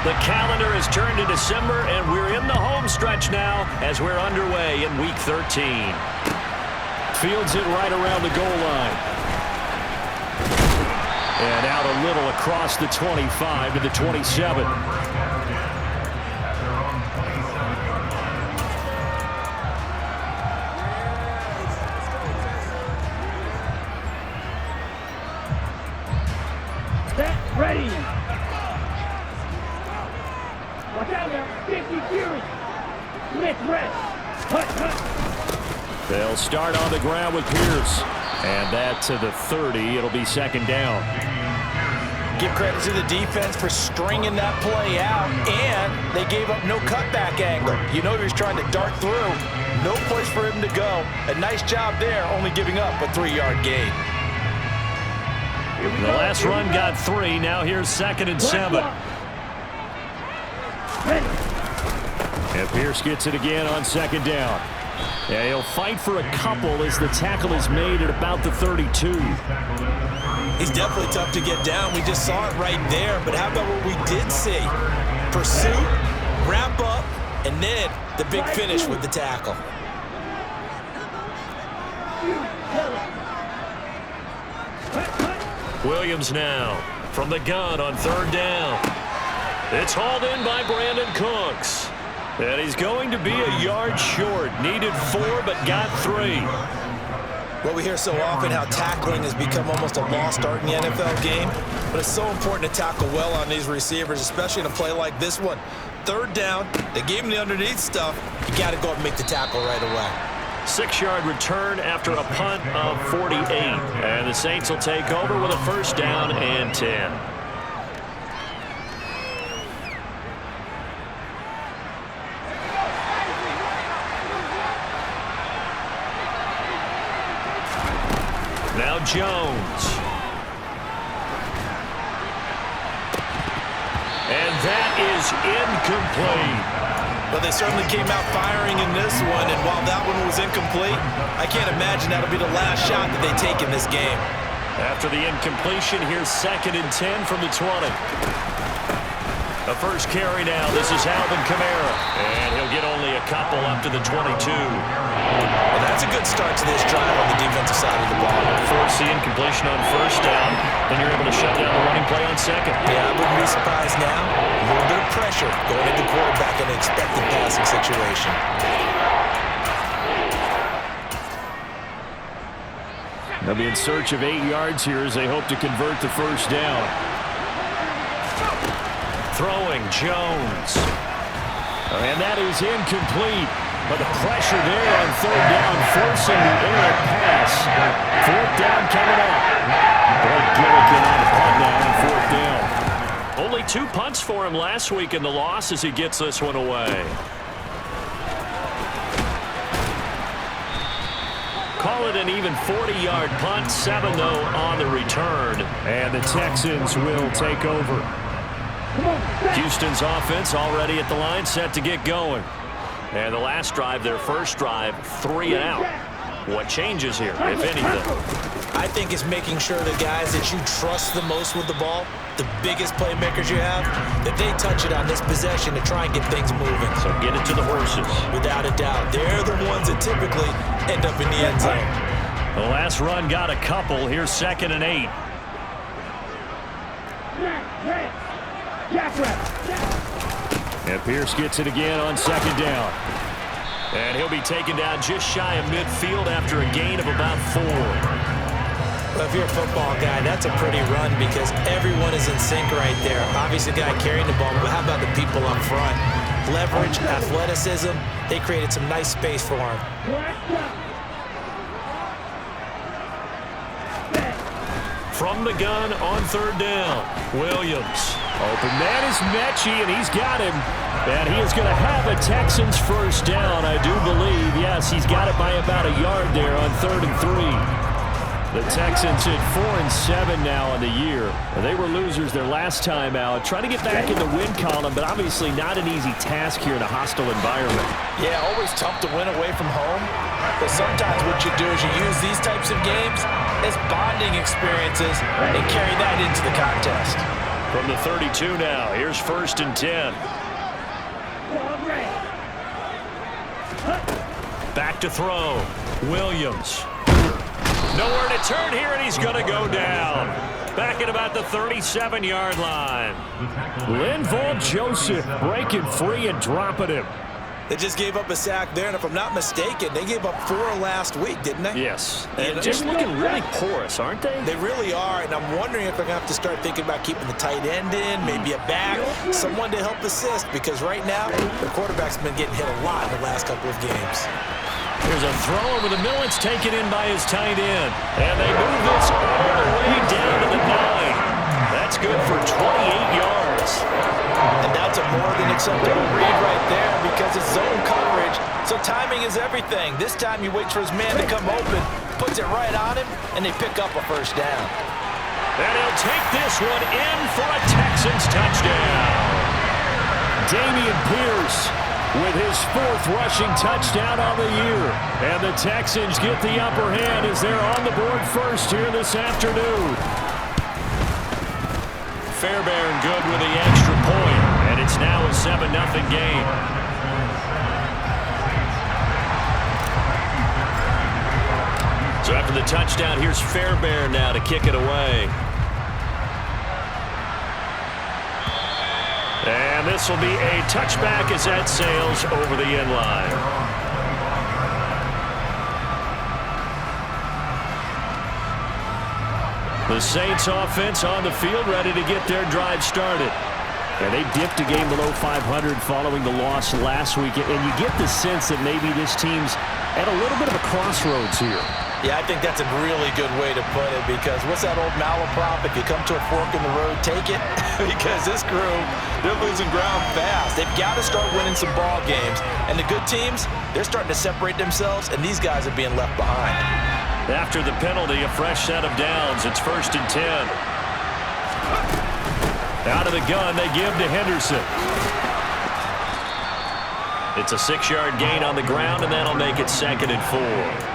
The calendar has turned to December, and we're in the home stretch now as we're underway in Week 13. Fields it right around the goal line. And out a little across the 25 to the 27. Set, ready. Watch out now, 50 Fury. Smith, rest. Hut. They'll start on the ground with Pierce. And that to the 30. It'll be second down. Give credit to the defense for stringing that play out, and they gave up no cutback angle. You know he was trying to dart through. No place for him to go. A nice job there, only giving up a 3-yard gain. The last run got 3. Now here's 2nd and 7. And Pierce gets it again on 2nd down. Yeah, he'll fight for a couple as the tackle is made at about the 32. He's definitely tough to get down. We just saw it right there. But how about what we did see? Pursuit, wrap up, and then the big finish with the tackle. Williams now from the gun on 3rd down. It's hauled in by Brandon Cooks. And he's going to be a yard short. Needed 4, but got 3. Well, we hear so often how tackling has become almost a lost art in the NFL game. But it's so important to tackle well on these receivers, especially in a play like this one. 3rd down, they gave him the underneath stuff. You got to go and make the tackle right away. 6-yard return after a punt of 48. And the Saints will take over with a 1st down and 10. Now Jones. And that is incomplete. Well, they certainly came out firing in this one, and while that one was incomplete, I can't imagine that'll be the last shot that they take in this game. After the incompletion, here's 2nd and 10 from the 20. The first carry now. This is Alvin Kamara. And he'll get only a couple up to the 22. Well, that's a good start to this drive on the defensive side of the ball. Force the incompletion on 1st down. Then you're able to shut down the running play on 2nd. Yeah, I wouldn't be surprised now. A little bit of pressure going at the quarterback in an expected passing situation. They'll be in search of 8 yards here as they hope to convert the 1st down. Throwing Jones. And that is incomplete. But the pressure there on 3rd down, forcing the errant pass. 4th down coming up. Blake Gillikin on the punt now on 4th down. Only 2 punts for him last week in the loss as he gets this one away. Call it an even 40-yard punt, 7-0 on the return. And the Texans will take over. Houston's offense already at the line, set to get going. And the last drive, their first drive, 3 and out. What changes here, if anything? I think it's making sure the guys that you trust the most with the ball, the biggest playmakers you have, that they touch it on this possession to try and get things moving. So get it to the horses. Without a doubt. They're the ones that typically end up in the end zone. The last run got a couple. Here's 2nd and 8. And Pierce gets it again on 2nd down. And he'll be taken down just shy of midfield after a gain of about 4. Well, if you're a football guy, that's a pretty run because everyone is in sync right there. Obviously, the guy carrying the ball, but how about the people up front? Leverage, athleticism, they created some nice space for him. From the gun on 3rd down, Williams. Open man is Mechie, and he's got him. And he is going to have a Texans 1st down, I do believe. Yes, he's got it by about a yard there on 3rd and 3. The Texans hit 4-7 now on the year. They were losers their last time out. Trying to get back in the win column, but obviously not an easy task here in a hostile environment. Yeah, always tough to win away from home. But sometimes what you do is you use these types of games as bonding experiences and carry that into the contest. From the 32 now, here's 1st and 10. Back to throw. Williams. Nowhere to turn here, and he's going to go down. Back at about the 37-yard line. Linval Joseph breaking free and dropping him. They just gave up a sack there, and if I'm not mistaken, they gave up 4 last week, didn't they? Yes. And just looking really porous, aren't they? They really are, and I'm wondering if they're going to have to start thinking about keeping the tight end in, maybe a back, someone to help assist, because right now, the quarterback's been getting hit a lot in the last couple of games. Here's a throw over the middle. It's taken in by his tight end. And they move this all the way down to the 9. That's good for 28 yards. And that's a more than acceptable read right there because it's zone coverage. So timing is everything. This time he waits for his man to come open, puts it right on him, and they pick up a 1st down. And he'll take this one in for a Texans touchdown. Dameon Pierce with his 4th rushing touchdown on the year. And the Texans get the upper hand as they're on the board first here this afternoon. Fairbairn good with the extra point, and it's now a 7-0 game. So after the touchdown, here's Fairbairn now to kick it away. And this will be a touchback as that sails over the end line. The Saints offense on the field ready to get their drive started. And they dipped a game below 500 following the loss last week. And you get the sense that maybe this team's at a little bit of a crossroads here. Yeah, I think that's a really good way to put it because what's that old malaprop? If you come to a fork in the road, take it. Because this crew, they're losing ground fast. They've got to start winning some ball games. And the good teams, they're starting to separate themselves, and these guys are being left behind. After the penalty, a fresh set of downs. It's 1st and 10. Out of the gun, they give to Henderson. It's a 6-yard gain on the ground, and that'll make it 2nd and 4.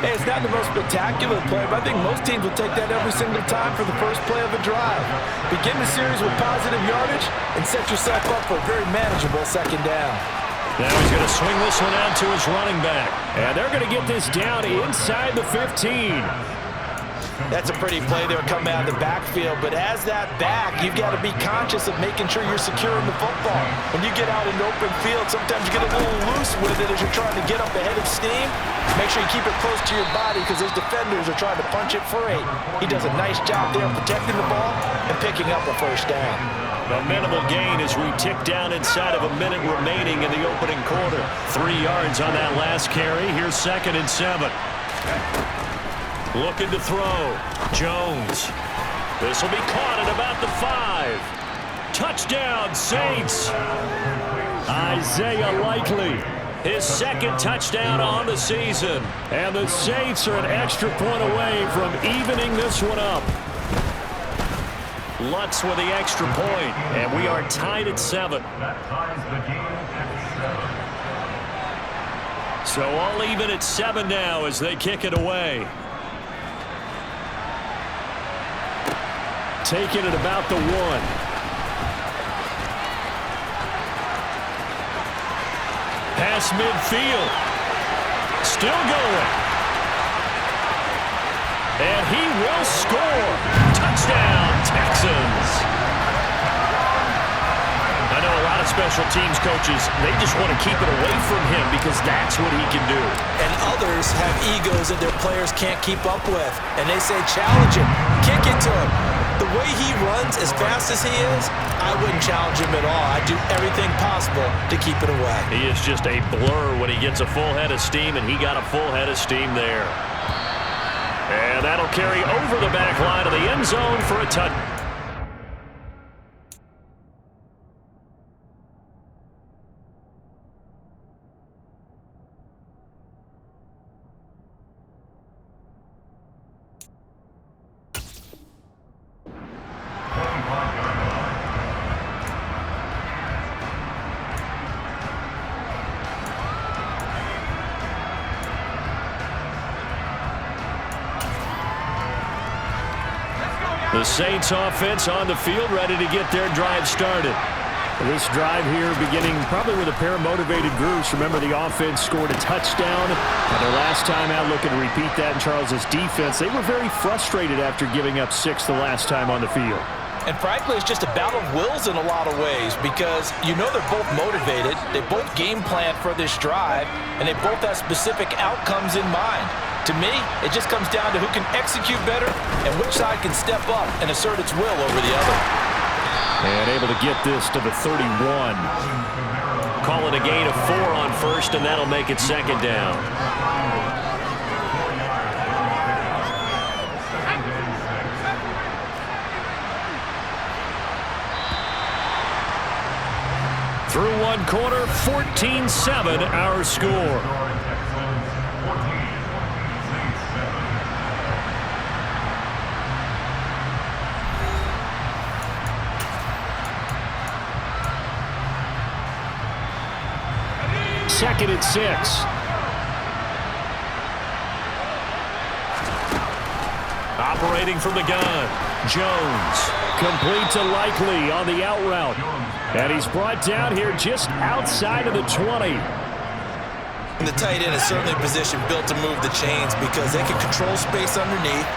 Hey, it's not the most spectacular play, but I think most teams will take that every single time for the first play of a drive. Begin the series with positive yardage and set yourself up for a very manageable 2nd down. Now he's going to swing this one out to his running back. And they're going to get this down inside the 15. That's a pretty play there coming out of the backfield, but as that back, you've got to be conscious of making sure you're securing the football. When you get out in the open field, sometimes you get a little loose with it as you're trying to get up ahead of steam. Make sure you keep it close to your body because those defenders are trying to punch it free. He does a nice job there protecting the ball and picking up a 1st down. A minimal gain as we tick down inside of a minute remaining in the opening quarter. 3 yards on that last carry. Here's 2nd and 7. Looking to throw. Jones. This will be caught at about the 5. Touchdown, Saints. Isaiah Likely. His 2nd touchdown on the season. And the Saints are an extra point away from evening this one up. Lutz with the extra point, and we are tied at 7. So all even at 7 now as they kick it away. Taking it about the 1. Pass midfield. Still going. And he will score. Touchdown, Texans. I know a lot of special teams coaches, they just want to keep it away from him because that's what he can do. And others have egos that their players can't keep up with. And they say, challenge him, kick it to him. The way he runs as fast as he is, I wouldn't challenge him at all. I'd do everything possible to keep it away. He is just a blur when he gets a full head of steam, and he got a full head of steam there. And that'll carry over the back line of the end zone for a touchdown. The The Saints offense on the field, ready to get their drive started. This drive here beginning probably with a pair of motivated groups. Remember, the offense scored a touchdown. Their last time out, looking to repeat that in Charles's defense. They were very frustrated after giving up 6 the last time on the field. And frankly, it's just a battle of wills in a lot of ways because you know they're both motivated. They both game plan for this drive, and they both have specific outcomes in mind. To me, it just comes down to who can execute better and which side can step up and assert its will over the other. And able to get this to the 31. Call it a gain of 4 on first, and that'll make it second down. Through one quarter, 14-7 our score. Second and 6. Operating from the gun. Jones. Complete to Likely on the out route. And he's brought down here just outside of the 20. And the tight end is certainly a position built to move the chains because they can control space underneath.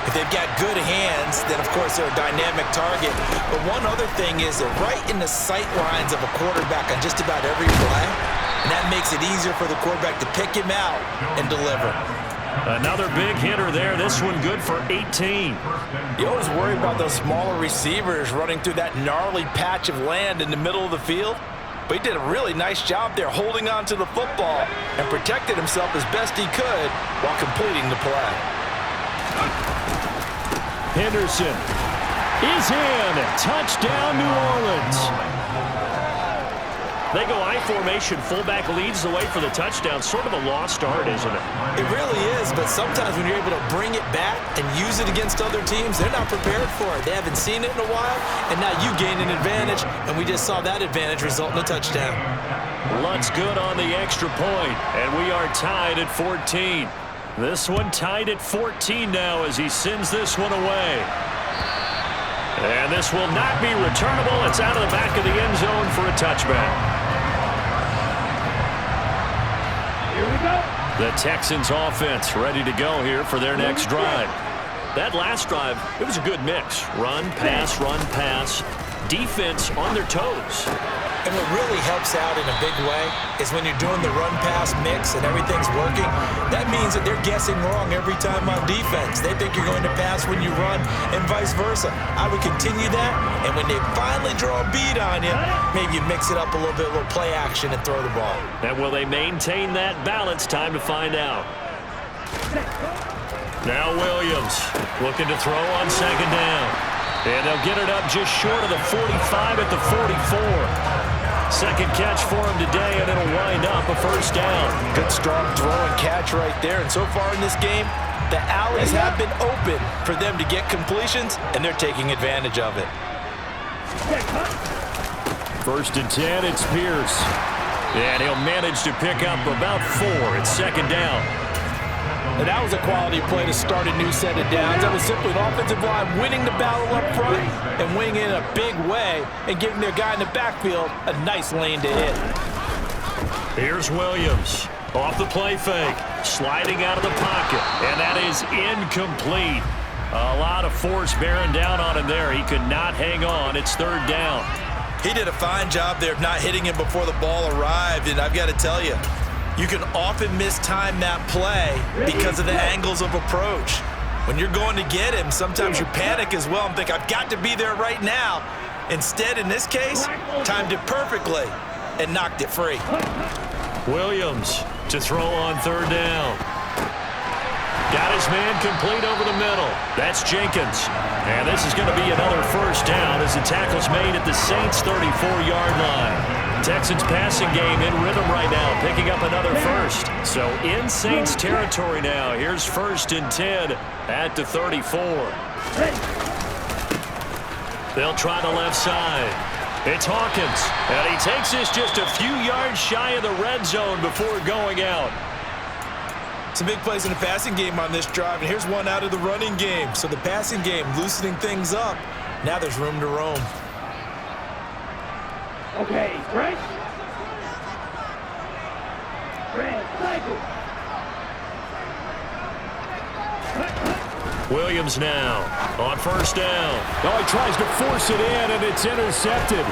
If they've got good hands, then of course they're a dynamic target. But one other thing is they're right in the sight lines of a quarterback on just about every play. And that makes it easier for the quarterback to pick him out and deliver. Another big hitter there. This one good for 18. You always worry about those smaller receivers running through that gnarly patch of land in the middle of the field. But he did a really nice job there holding on to the football and protected himself as best he could while completing the play. Henderson is in. Touchdown, New Orleans. They go I formation. Fullback leads the way for the touchdown. Sort of a lost art, isn't it? It really is, but sometimes when you're able to bring it back and use it against other teams, they're not prepared for it. They haven't seen it in a while, and now you gain an advantage, and we just saw that advantage result in a touchdown. Lunt's good on the extra point, and we are tied at 14. This one tied at 14 now as he sends this one away. And this will not be returnable. It's out of the back of the end zone for a touchback. Here we go. The Texans offense ready to go here for their next drive. That last drive, it was a good mix. Run, pass, defense on their toes. And what really helps out in a big way is when you're doing the run-pass mix and everything's working, that means that they're guessing wrong every time on defense. They think you're going to pass when you run and vice versa. I would continue that, and when they finally draw a bead on you, maybe you mix it up a little bit, a little play action, and throw the ball. And will they maintain that balance? Time to find out. Now Williams looking to throw on second down. And they'll get it up just short of the 45 at the 44. Second catch for him today, and it'll wind up a first down. Good strong throw and catch right there. And so far in this game, the alleys have been open for them to get completions, and they're taking advantage of it. First and 10, it's Pierce. And he'll manage to pick up about 4. It's second down. And that was a quality play to start a new set of downs. That was simply an offensive line winning the battle up front and winning in a big way and giving their guy in the backfield a nice lane to hit. Here's Williams off the play fake, sliding out of the pocket, and that is incomplete. A lot of force bearing down on him there. He could not hang on. It's third down. He did a fine job there of not hitting him before the ball arrived, and I've got to tell you, you can often mistime that play because of the angles of approach. When you're going to get him, sometimes you panic as well and think, I've got to be there right now. Instead, in this case, timed it perfectly and knocked it free. Williams to throw on third down. Got his man complete over the middle. That's Jenkins. And this is going to be another first down as the tackle's made at the Saints' 34-yard line. Texans passing game in rhythm right now, picking up another first. So in Saints territory now. Here's first and 10 at the 34. They'll try the left side. It's Hawkins, and he takes this just a few yards shy of the red zone before going out. Some big plays in the passing game on this drive, and here's one out of the running game. So the passing game loosening things up. Now there's room to roam. Okay, right? Red, cycle. Williams now on first down. Oh, he tries to force it in, and it's intercepted.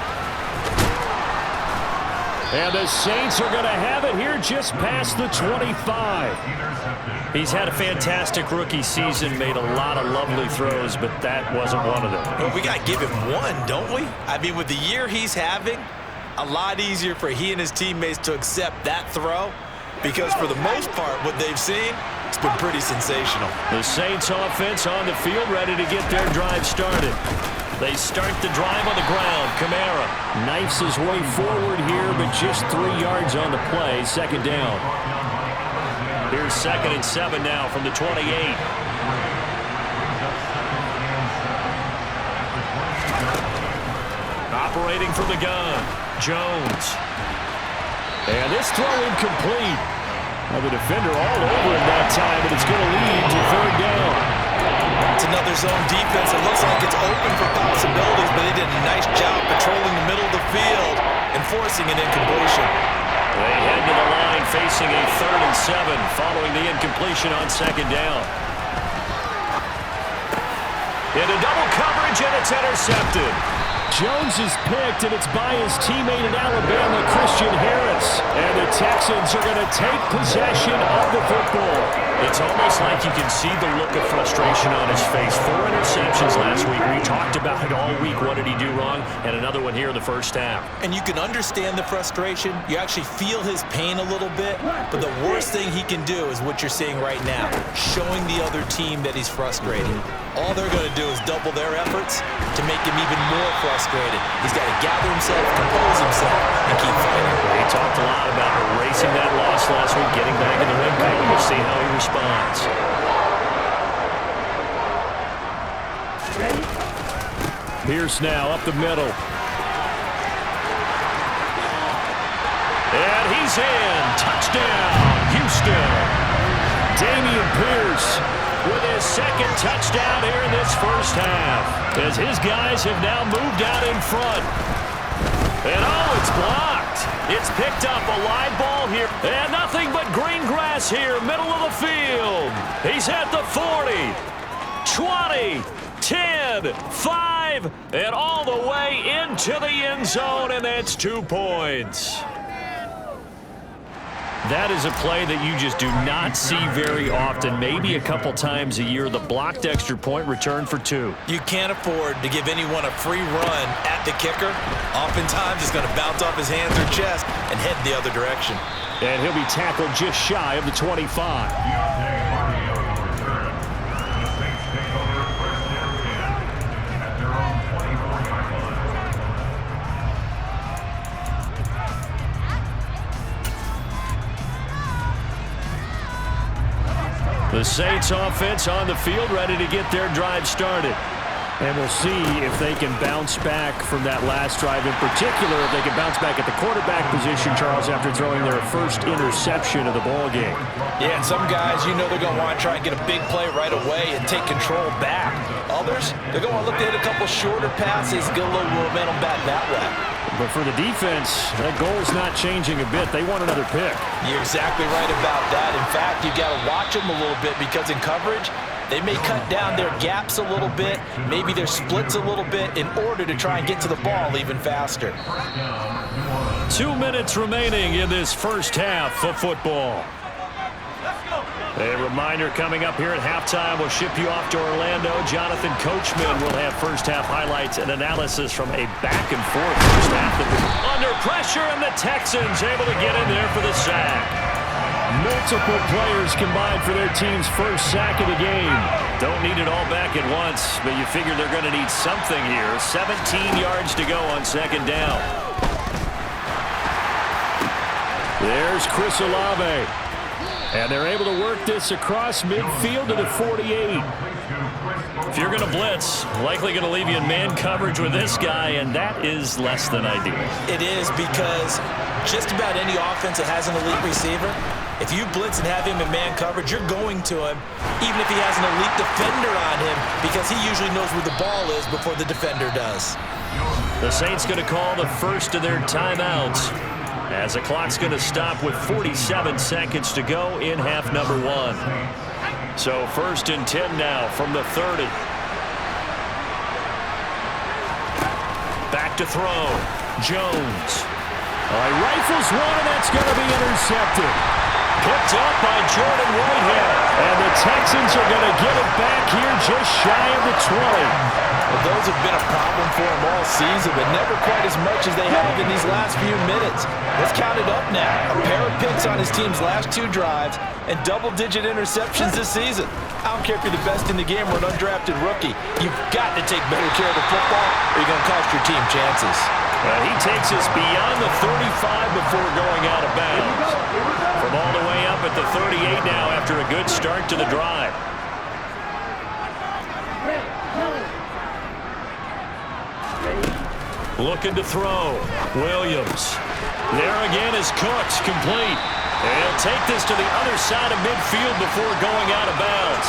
And the Saints are going to have it here just past the 25. He's had a fantastic rookie season, made a lot of lovely throws, but that wasn't one of them. Well, we got to give him one, don't we? I mean, with the year he's having, a lot easier for he and his teammates to accept that throw, because for the most part, what they've seen, it's been pretty sensational. The Saints offense on the field, ready to get their drive started. They start the drive on the ground. Kamara knifes his way forward here, but just 3 yards on the play. Second down. Here's 2nd and 7 now from the 28. Operating from the gun, Jones. And this throw incomplete. Well, the defender all over him that time, but it's going to lead to 3rd down. It's another zone defense. It looks like it's open for possibilities, but they did a nice job patrolling the middle of the field and forcing an incompletion. They head to the line facing a 3rd and 7 following the incompletion on 2nd down. Into double coverage, and it's intercepted. Jones is picked, and it's by his teammate in Alabama, Christian Harris. And the Texans are going to take possession of the football. It's almost like you can see the look of frustration on his face. 4 interceptions last week. We talked about it all week. What did he do wrong? And another one here in the first half. And you can understand the frustration. You actually feel his pain a little bit. But the worst thing he can do is what you're seeing right now, showing the other team that he's frustrated. All they're going to do is double their efforts to make him even more frustrated. He's got to gather himself, compose himself, and keep fighting. He talked a lot about erasing that loss last week, getting back in the win column. We'll see how he responds. Pierce now up the middle. And he's in. Touchdown, Houston. Dameon Pierce with his 2nd touchdown here in this first half, as his guys have now moved out in front. And oh, it's blocked. It's picked up, a live ball here. And nothing but green grass here, middle of the field. He's at the 40, 20, 10, 5, and all the way into the end zone, and that's 2 points. That is a play that you just do not see very often, maybe a couple times a year. The blocked extra point return for 2. You can't afford to give anyone a free run at the kicker. Oftentimes, it's going to bounce off his hands or chest and head the other direction. And he'll be tackled just shy of the 25. The Saints offense on the field, ready to get their drive started. And we'll see if they can bounce back from that last drive. In particular, if they can bounce back at the quarterback position, Charles, after throwing their first interception of the ball game. Yeah, and some guys, you know they're going to want to try and get a big play right away and take control back. Others, they're going to look to hit a couple shorter passes, get a little momentum back that way. But for the defense, that goal's not changing a bit. They want another pick. You're exactly right about that. In fact, you've got to watch them a little bit, because in coverage, they may cut down their gaps a little bit, maybe their splits a little bit, in order to try and get to the ball even faster. 2 minutes remaining in this first half of football. A reminder coming up here at halftime. We'll ship you off to Orlando. Jonathan Coachman will have first half highlights and analysis from a back-and-forth first half. Under pressure, and the Texans able to get in there for the sack. Multiple players combined for their team's first sack of the game. Don't need it all back at once, but you figure they're going to need something here. 17 yards to go on 2nd down. There's Chris Olave. And they're able to work this across midfield to the 48. If you're going to blitz, likely going to leave you in man coverage with this guy, and that is less than ideal. It is, because just about any offense that has an elite receiver, If you blitz and have him in man coverage, you're going to him, even if he has an elite defender on him, because he usually knows where the ball is before the defender does. The Saints going to call the first of their timeouts, as the clock's going to stop with 47 seconds to go in half number 1. So 1st and 10 now from the 30. Back to throw. Jones. He rifles one, and that's going to be intercepted. Picked up by Jordan Whitehead. And the Texans are going to get it back here just shy of the 20. Well, those have been a problem for him all season, but never quite as much as they have in these last few minutes. Let's count it up now. A pair of picks on his team's last 2 drives and double-digit interceptions this season. I don't care if you're the best in the game or an undrafted rookie. You've got to take better care of the football or you're going to cost your team chances. He takes us beyond the 35 before going out of bounds. From all the way up at the 38 now after a good start to the drive. Looking to throw. Williams. There again is Cooks, complete. And he'll take this to the other side of midfield before going out of bounds.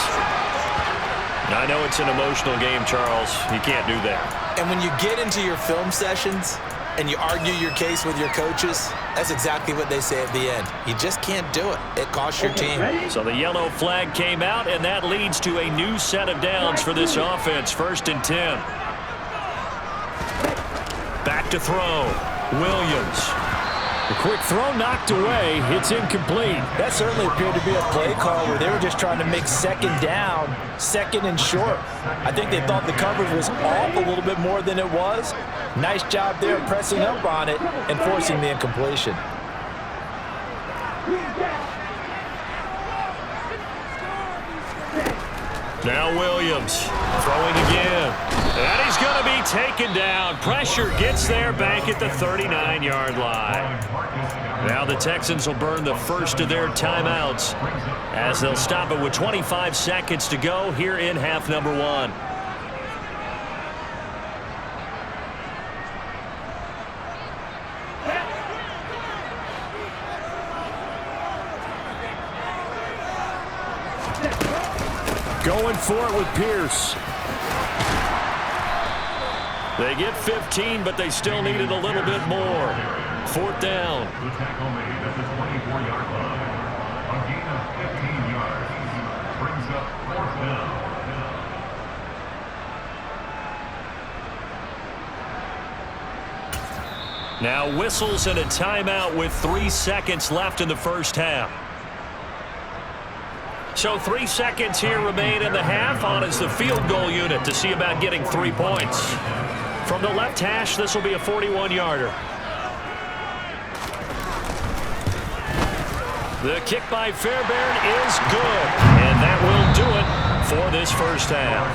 I know it's an emotional game, Charles. You can't do that. And when you get into your film sessions and you argue your case with your coaches, that's exactly what they say at the end. You just can't do it. It costs your team. So the yellow flag came out, and that leads to a new set of downs for this offense. 1st and 10. Back to throw. Williams. The quick throw knocked away. It's incomplete. That certainly appeared to be a play call where they were just trying to make 2nd down, 2nd and short. I think they thought the coverage was off a little bit more than it was. Nice job there pressing up on it and forcing the incompletion. Now Williams throwing again. And he's going to be taken down. Pressure gets there back at the 39-yard line. Now the Texans will burn the first of their timeouts as they'll stop it with 25 seconds to go here in half number 1. Going for it with Pierce. They get 15, but they still needed a little bit more. 4th down. The tackle made at the 24-yard line. A gain of 15 yards brings up 4th down. Now whistles and a timeout with 3 seconds left in the first half. So 3 seconds here remain in the half. On is the field goal unit to see about getting 3 points. From the left hash, this will be a 41-yarder. The kick by Fairbairn is good. And that will do it for this first half.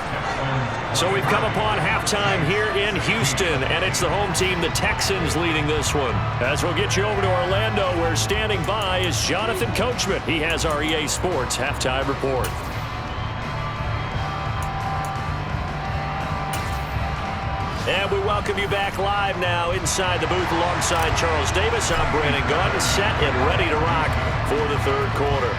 So we've come upon halftime here in Houston, and it's the home team, the Texans, leading this one. As we'll get you over to Orlando, where standing by is Jonathan Coachman. He has our EA Sports halftime report. And we welcome you back live now inside the booth alongside Charles Davis. I'm Brandon Gaudin, set and ready to rock for the third quarter.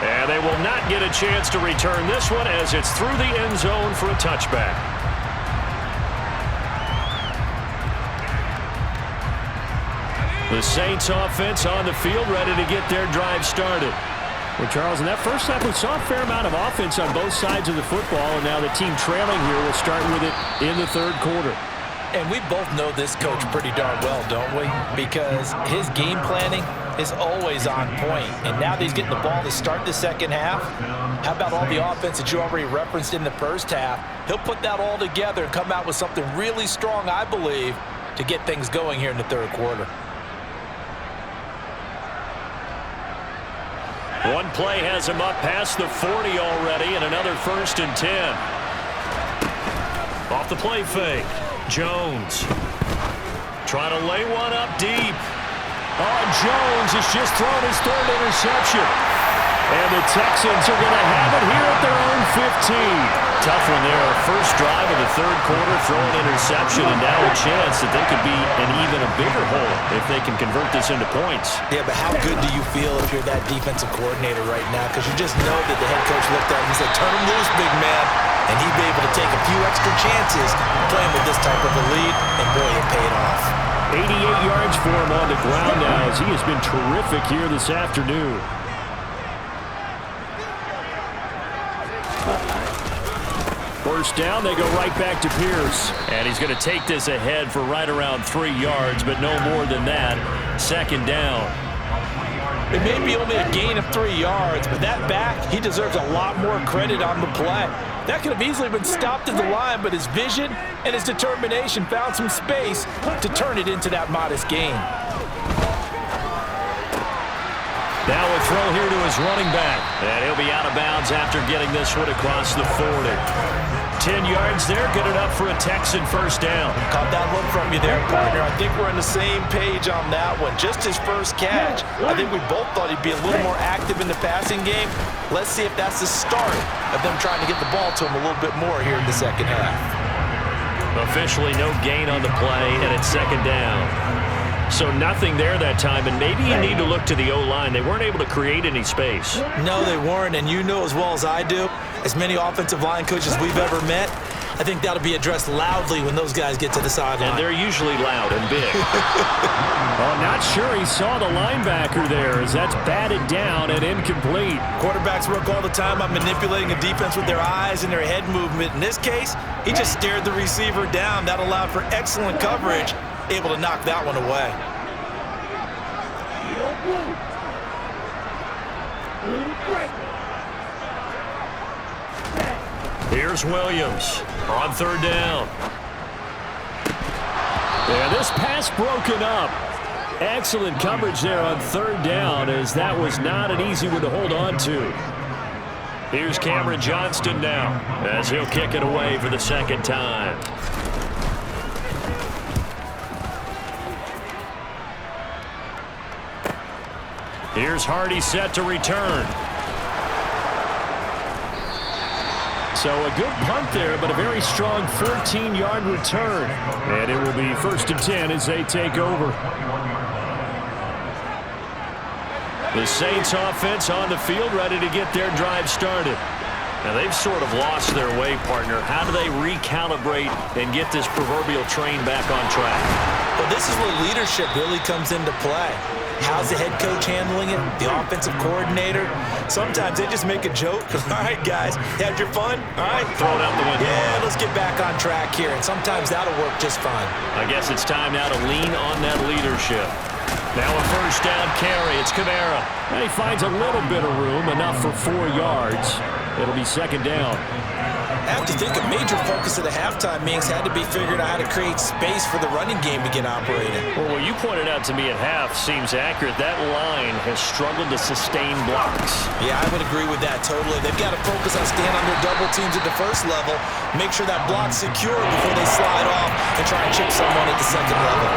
And they will not get a chance to return this one as it's through the end zone for a touchback. The Saints offense on the field ready to get their drive started. Well, Charles, in that first half, we saw a fair amount of offense on both sides of the football, and now the team trailing here will start with it in the third quarter. And we both know this coach pretty darn well, don't we? Because his game planning is always on point. And now that he's getting the ball to start the second half, how about all the offense that you already referenced in the first half? He'll put that all together and come out with something really strong, I believe, to get things going here in the third quarter. One play has him up past the 40 already, and another 1st and 10. Off the play fake. Jones trying to lay one up deep. Oh, Jones has just thrown his 3rd interception. And the Texans are going to have it here at their own 15. Tough one there. First drive of the third quarter, throw an interception, and now a chance that they could be in even a bigger hole if they can convert this into points. Yeah, but how good do you feel if you're that defensive coordinator right now? Because you just know that the head coach looked at him and said, turn him loose, big man. And he'd be able to take a few extra chances playing with this type of a lead, and boy, it paid off. 88 yards for him on the ground now as he has been terrific here this afternoon. First down, they go right back to Pierce. And he's going to take this ahead for right around 3 yards, but no more than that. Second down. It may be only a gain of 3 yards, but that back, he deserves a lot more credit on the play. That could have easily been stopped at the line, but his vision and his determination found some space to turn it into that modest gain. Now a throw here to his running back. And he'll be out of bounds after getting this one across the 40. 10 yards there, good enough for a Texan first down. Caught that look from you there, partner. I think we're on the same page on that one. Just his first catch. I think we both thought he'd be a little more active in the passing game. Let's see if that's the start of them trying to get the ball to him a little bit more here in the second half. Officially no gain on the play, and it's second down. So nothing there that time, and maybe you need to look to the O-line. They weren't able to create any space. No, they weren't, and you know as well as I do, as many offensive line coaches we've ever met, I think that'll be addressed loudly when those guys get to the sideline. And they're usually loud and big. Well, not sure he saw the linebacker there as that's batted down and incomplete. Quarterbacks work all the time on manipulating a defense with their eyes and their head movement. In this case, he just stared the receiver down. That allowed for excellent coverage, able to knock that one away. Here's Williams on third down. Yeah, this pass broken up. Excellent coverage there on third down, as that was not an easy one to hold on to. Here's Cameron Johnston now as he'll kick it away for the second time. Here's Hardy set to return. So a good punt there, but a very strong 14-yard return. And it will be 1st and 10 as they take over. The Saints offense on the field, ready to get their drive started. Now they've sort of lost their way, partner. How do they recalibrate and get this proverbial train back on track? Well, this is where leadership really comes into play. How's the head coach handling it? The offensive coordinator? Sometimes they just make a joke. All right, guys, you had your fun? All right. Throw it out the window. Yeah, let's get back on track here. And sometimes that'll work just fine. I guess it's time now to lean on that leadership. Now a first down carry. It's Kamara. And he finds a little bit of room, enough for 4 yards. It'll be second down. I have to think a major focus of the halftime meetings had to be figuring out how to create space for the running game to get operating. Well, what you pointed out to me at half seems accurate. That line has struggled to sustain blocks. Yeah, I would agree with that totally. They've got to focus on staying on their double teams at the first level, make sure that block's secure before they slide off and try and chip someone at the second level.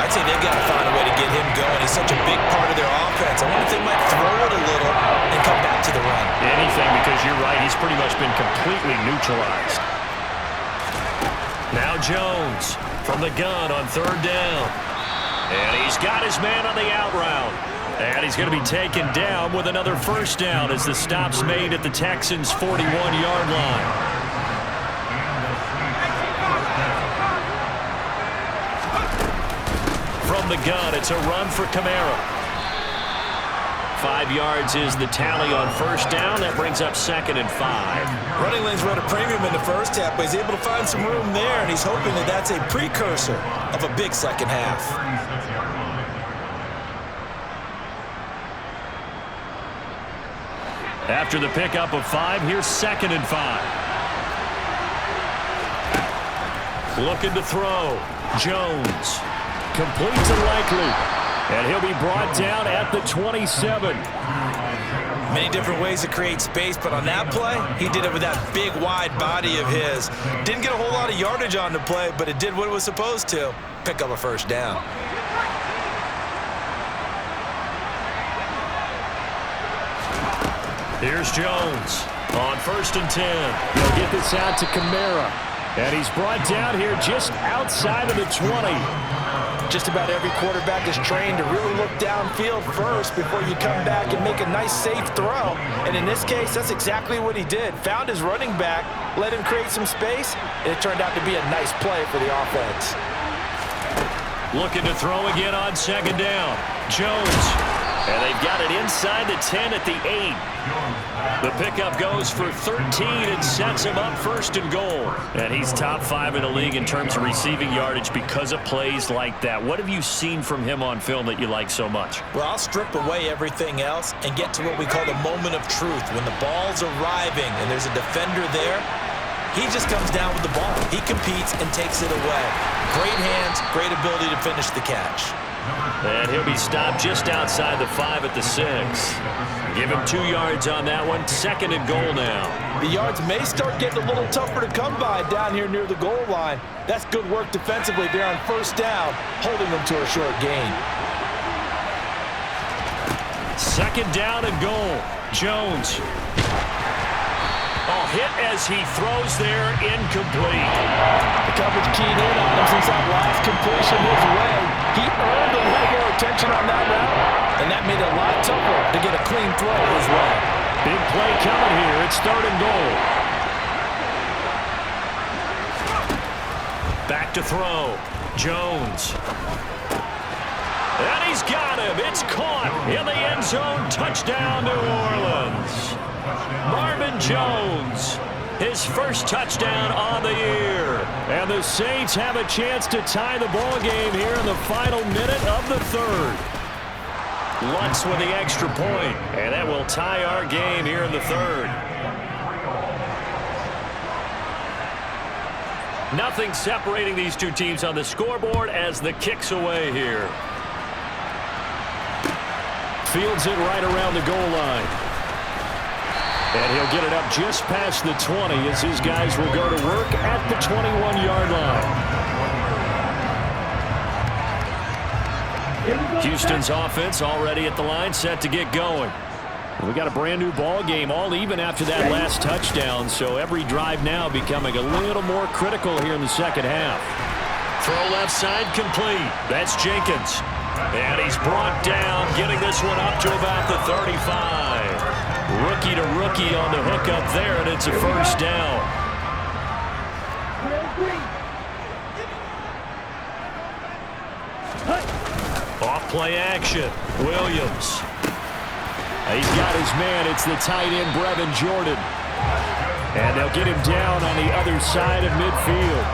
I'd say they've got to find a way to get him going. He's such a big part of their offense. I wonder if they might throw it a little and come back to the run. Anything, because you're right. He's pretty much been completely neutralized. Now Jones from the gun on third down. And he's got his man on the out route. And he's going to be taken down with another first down as the stop's made at the Texans' 41-yard line. From the gun, it's a run for Kamara. 5 yards is the tally on first down. That brings up 2nd and 5. Running lanes were at a premium in the first half, but he's able to find some room there, and he's hoping that that's a precursor of a big second half. After the pickup of 5, here's 2nd and 5. Looking to throw. Jones. Complete to Likely. And he'll be brought down at the 27. Many different ways to create space, but on that play, he did it with that big, wide body of his. Didn't get a whole lot of yardage on the play, but it did what it was supposed to. Pick up a first down. Here's Jones on 1st and 10. He'll get this out to Kamara. And he's brought down here just outside of the 20. Just about every quarterback is trained to really look downfield first before you come back and make a nice, safe throw. And in this case, that's exactly what he did. Found his running back, let him create some space, and it turned out to be a nice play for the offense. Looking to throw again on 2nd down. Jones. And they've got it inside the 10 at the 8. The pickup goes for 13 and sets him up 1st and goal. And he's top 5 in the league in terms of receiving yardage because of plays like that. What have you seen from him on film that you like so much? Well, I'll strip away everything else and get to what we call the moment of truth. When the ball's arriving and there's a defender there, he just comes down with the ball. He competes and takes it away. Great hands, great ability to finish the catch. And he'll be stopped just outside the 5 at the 6. Give him 2 yards on that one. 2nd and goal now. The yards may start getting a little tougher to come by down here near the goal line. That's good work defensively there on 1st down, holding them to a short gain. 2nd down and goal. Jones. Oh, hit as he throws there, incomplete. The coverage keyed in on him since that last completion his way. He earned a little more attention on that route, and that made it a lot tougher to get a clean throw his way. Big play coming here. It's 3rd and goal. Back to throw. Jones. And he's got him. It's caught in the end zone. Touchdown, New Orleans. Marvin Jones, his first touchdown on the year. And the Saints have a chance to tie the ball game here in the final minute of the 3rd. Lutz with the extra point, and that will tie our game here in the 3rd. Nothing separating these two teams on the scoreboard as the kick's away here. Fields it right around the goal line. And he'll get it up just past the 20 as his guys will go to work at the 21-yard line. Houston's offense already at the line, set to get going. We got a brand new ball game, all even after that last touchdown, so every drive now becoming a little more critical here in the 2nd half. Throw left side complete. That's Jenkins. And he's brought down, getting this one up to about the 35. Rookie to rookie on the hook up there, and it's a 1st down. Off play action. Williams. He's got his man. It's the tight end, Brevin Jordan. And they'll get him down on the other side of midfield.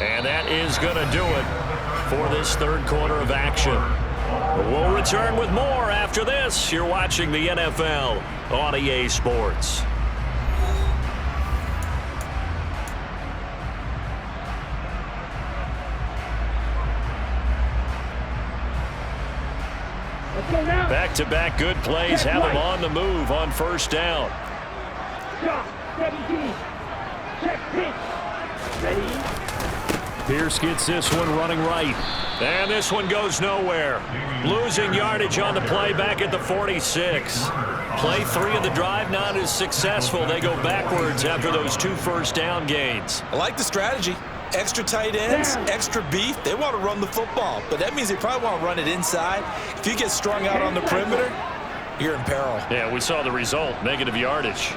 And that is going to do it for this 3rd quarter of action. We'll return with more after this. You're watching the NFL on EA Sports. Back-to-back good plays have him on the move on 1st down. Stop. 17. Check pitch. Ready. Pierce gets this one running right. And this one goes nowhere. Losing yardage on the play back at the 46. Play 3 of the drive not as successful. They go backwards after those 2 first down gains. I like the strategy. Extra tight ends, extra beef. They want to run the football, but that means they probably want to run it inside. If you get strung out on the perimeter, you're in peril. Yeah, we saw the result. Negative yardage.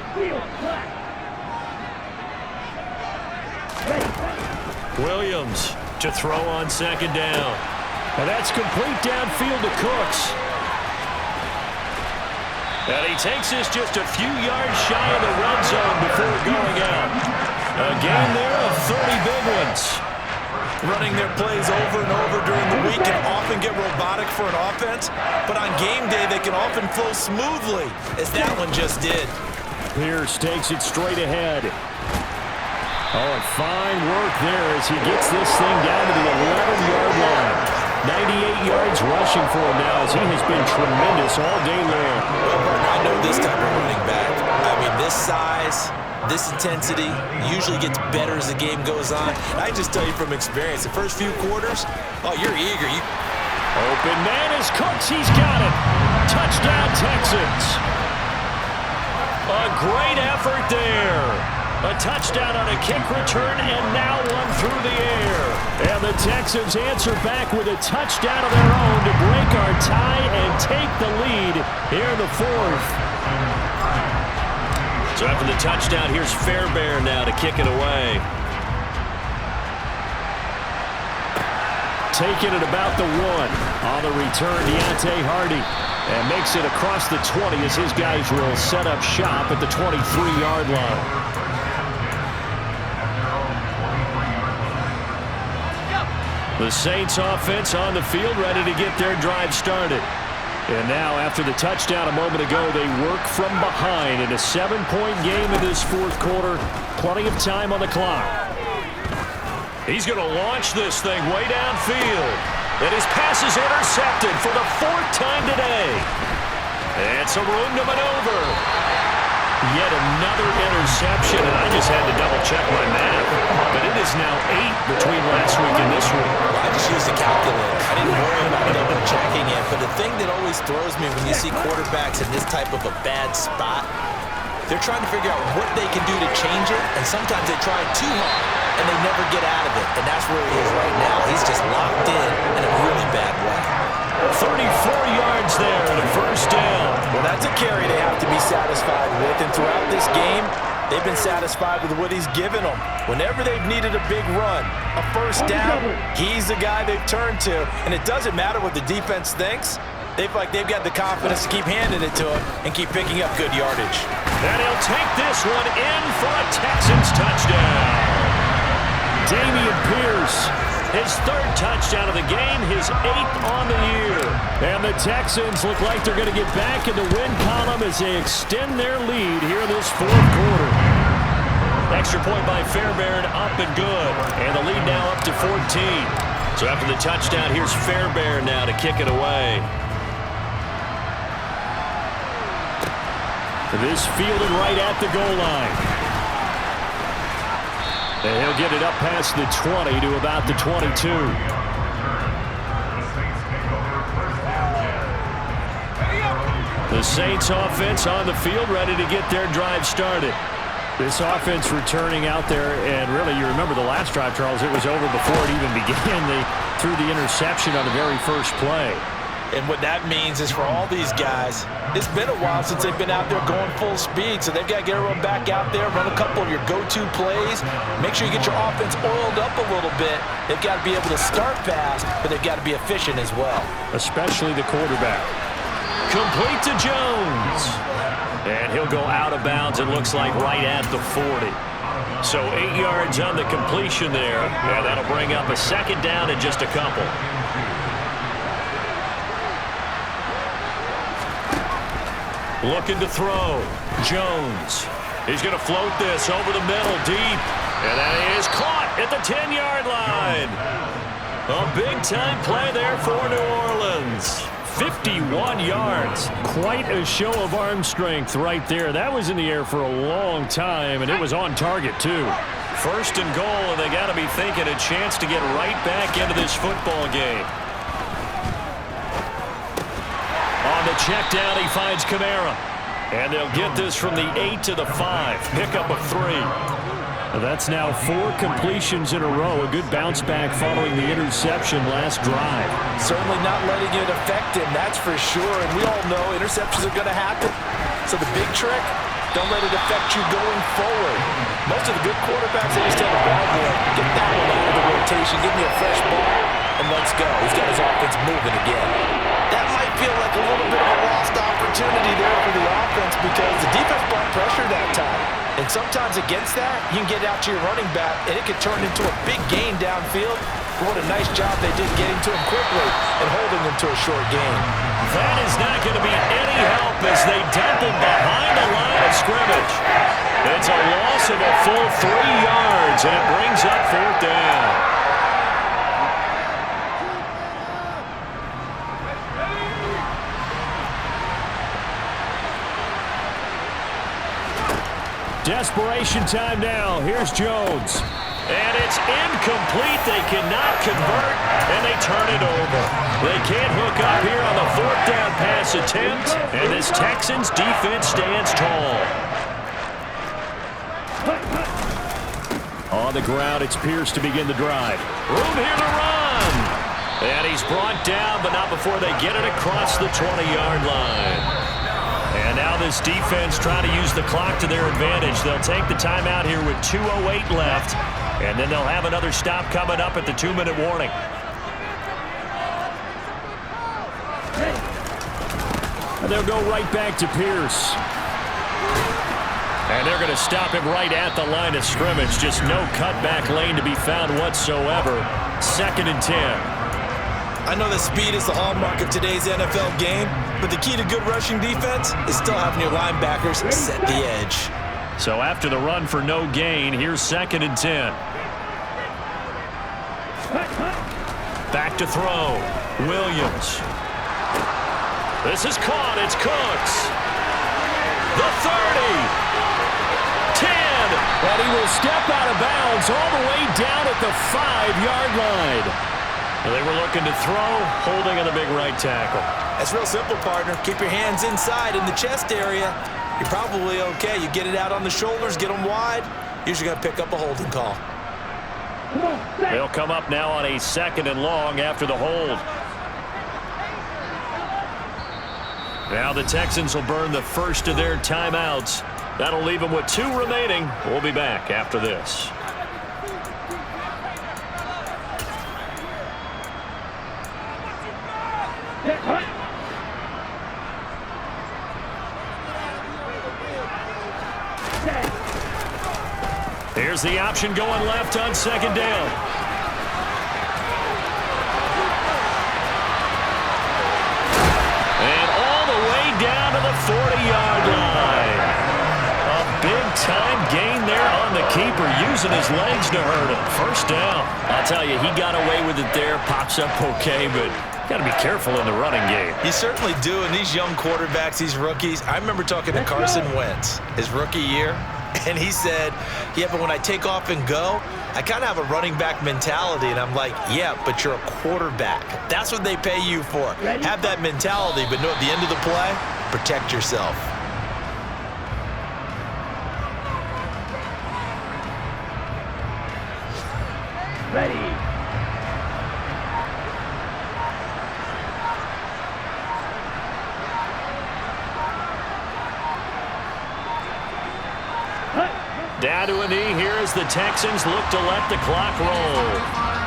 Williams to throw on 2nd down. And that's complete downfield to Cooks. And he takes this just a few yards shy of the red zone before going out. A game there of 30 big ones. Running their plays over and over during the week can often get robotic for an offense, but on game day they can often flow smoothly, as that one just did. Pierce takes it straight ahead. Oh, and fine work there as he gets this thing down to the 11-yard line. 98 yards rushing for him now as he has been tremendous all day long. Well, partner, I know this type of running back. I mean, this size, this intensity usually gets better as the game goes on. I just tell you from experience, the first few quarters, oh, you're eager. Open man is Cooks. He's got it. Touchdown, Texans. A great effort there. A touchdown on a kick return, and now one through the air. And the Texans answer back with a touchdown of their own to break our tie and take the lead here in the fourth. So after the touchdown, here's Fairbairn now to kick it away. Taking it about the 1. On the return, Deontay Hardy. And makes it across the 20 as his guys will set up shop at the 23-yard line. The Saints offense on the field, ready to get their drive started. And now, after the touchdown a moment ago, they work from behind in a 7-point game in this fourth quarter. Plenty of time on the clock. He's going to launch this thing way downfield. And his pass is intercepted for the 4th time today. And some room to maneuver. Yet another interception, and I just had to double-check my math. But it is now 8 between last week and this week. Well, I just used a calculator. I didn't worry about double-checking it. But the thing that always throws me when you see quarterbacks in this type of a bad spot, they're trying to figure out what they can do to change it, and sometimes they try too hard, and they never get out of it. And that's where he is right now. He's just locked in a really bad way. 34 yards there and a first down. Well, that's a carry they have to be satisfied with. And throughout this game, they've been satisfied with what he's given them. Whenever they've needed a big run, a first down, he's the guy they've turned to. And it doesn't matter what the defense thinks. They've got the confidence to keep handing it to him and keep picking up good yardage. And he'll take this one in for a Texans touchdown. Dameon Pierce. His 3rd touchdown of the game, his 8th on the year. And the Texans look like they're going to get back in the win column as they extend their lead here in this fourth quarter. Extra point by Fairbairn, up and good. And the lead now up to 14. So after the touchdown, here's Fairbairn now to kick it away. This fielded right at the goal line. And he'll get it up past the 20 to about the 22. The Saints offense on the field, ready to get their drive started. This offense returning out there, and really, you remember the last drive, Charles, it was over before it even began. They threw the interception on the very first play. And what that means is for all these guys, it's been a while since they've been out there going full speed, so they've got to get everyone back out there, run a couple of your go-to plays, make sure you get your offense oiled up a little bit. They've got to be able to start fast, but they've got to be efficient as well. Especially the quarterback. Complete to Jones. And he'll go out of bounds, it looks like, right at the 40. So 8 yards on the completion there. Yeah, that'll bring up a 2nd down and just a couple. Looking to throw. Jones. He's going to float this over the middle, deep. And that is caught at the 10-yard line. A big-time play there for New Orleans. 51 yards. Quite a show of arm strength right there. That was in the air for a long time, and it was on target, too. 1st and goal, and they got to be thinking a chance to get right back into this football game. On the check down, he finds Kamara. And they'll get this from the 8 to the 5. Pickup of 3. That's now 4 completions in a row. A good bounce back following the interception last drive. Certainly not letting it affect him, that's for sure. And we all know interceptions are going to happen. So the big trick, don't let it affect you going forward. Most of the good quarterbacks, they just tell the ball boy, get that one out of the rotation, give me a fresh ball, and let's go. He's got his offense moving again. That might feel like a little bit of a lost opportunity there for the offense because the defense brought pressure that time. And sometimes against that, you can get out to your running back, and it could turn into a big gain downfield. What a nice job they did getting to him quickly and holding him to a short gain. That is not going to be any help as they dump him behind the line of scrimmage. It's a loss of a full 3 yards, and it brings up 4th down. Desperation time now. Here's Jones. And it's incomplete. They cannot convert, and they turn it over. They can't hook up here on the 4th down pass attempt, and this Texans defense stands tall. On the ground, it's Pierce to begin the drive. Room here to run. And he's brought down, but not before they get it across the 20-yard line. And now this defense trying to use the clock to their advantage. They'll take the timeout here with 2:08 left, and then they'll have another stop coming up at the 2-minute warning. And they'll go right back to Pierce. And they're going to stop him right at the line of scrimmage. Just no cutback lane to be found whatsoever. 2nd and 10. I know that speed is the hallmark of today's NFL game, but the key to good rushing defense is still having your linebackers set the edge. So after the run for no gain, here's 2nd and 10. Back to throw. Williams. This is caught. It's Cooks. The 30. 10. And he will step out of bounds all the way down at the 5-yard line. They were looking to throw, holding on the big right tackle. That's real simple, partner. Keep your hands inside in the chest area. You're probably okay. You get it out on the shoulders, get them wide. Usually going to pick up a holding call. They'll come up now on a 2nd and long after the hold. Now the Texans will burn the first of their timeouts. That'll leave them with 2 remaining. We'll be back after this. Here's the option going left on 2nd down. And all the way down to the 40-yard line. A big-time gain there on the keeper, using his legs to hurt him. 1st down. I'll tell you, he got away with it there. Pops up okay, but got to be careful in the running game. You certainly do. And these young quarterbacks, these rookies, I remember talking to Carson Wentz his rookie year. And he said, yeah, but when I take off and go, I kind of have a running back mentality. And I'm like, yeah, but you're a quarterback. That's what they pay you for. Have that mentality, but no, at the end of the play, protect yourself. Ready. Down to a knee here as the Texans look to let the clock roll.